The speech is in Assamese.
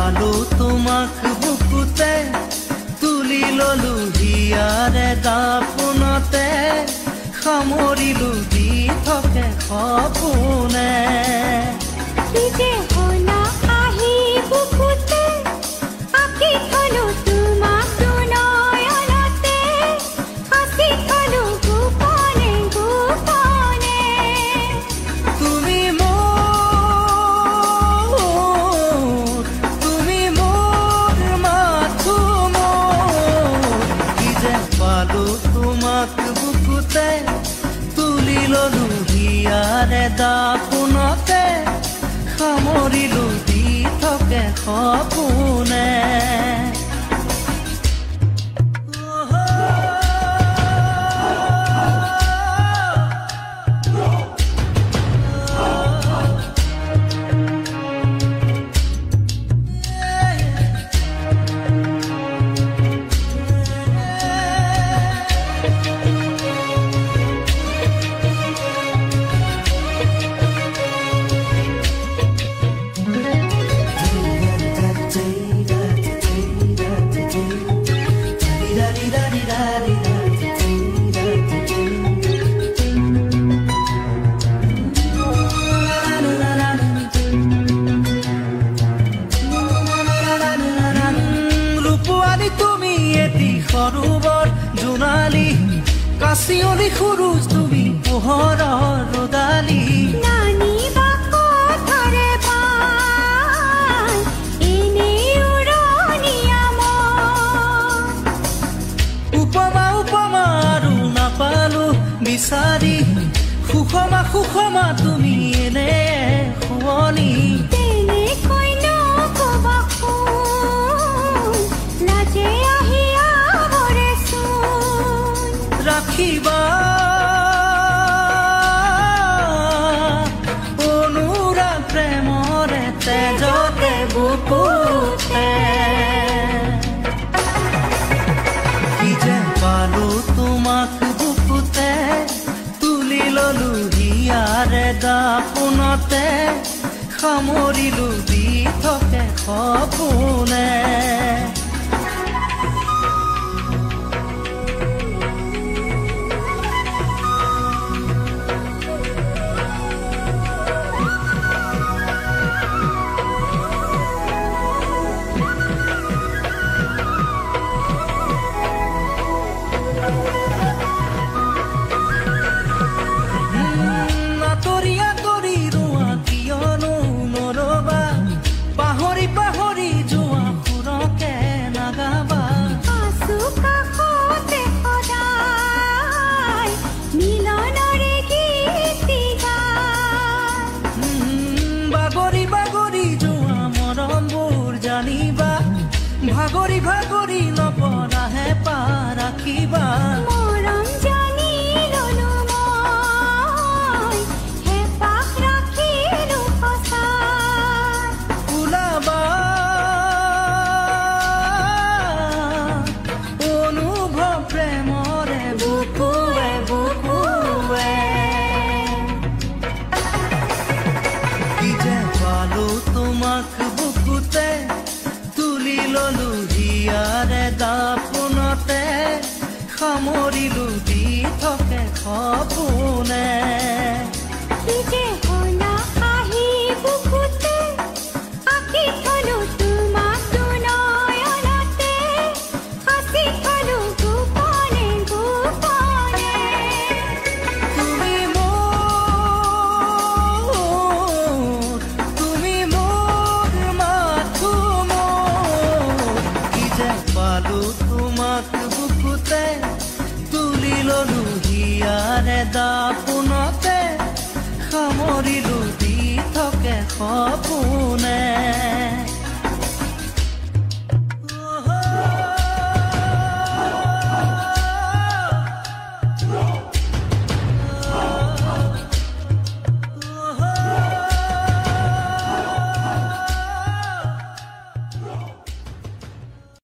পালো তোমাক বুকুতে তুলি ললো হিয়াৰে দাপোনতে সামৰিলো দি থাকে সপোনে দাপোনতে সামৰিলো দি থাকে সপোনে সৰুবৰ জোনালী কাচিয়লি সৰু তুমি পোহৰৰ ৰদালি নানি বাকৰে পাই এনে উৰণিয়াম উপমা উপমা আৰু নাপালো বিচাৰি সুষমা সুষমা তুমি এনে শুৱনি ৰাখিবা অনুৰাগ প্ৰেমৰে তেজতে বুকুতে কি যে পালো তোমাক বুকুতে তুলি ললো হিয়াৰে দাপোনতে সামৰিলো দি থাকে সপোনে ভাগৰি ভাগৰি নপৰাহে পাৰাখিবা মৰম জানি ললো মই হেঁপাহ ৰাখিলো সঁচাই ওলাবা অনুভৱ প্ৰেমৰে বুকুৱে বুকুৱে কি যে পালো তোমাক বুকুতে তুলি ললো হিয়াৰে দাপোনতে সামৰিলো দি থাকে সপোনে দাপোনতে সামৰিলো দি থাকে সপোনে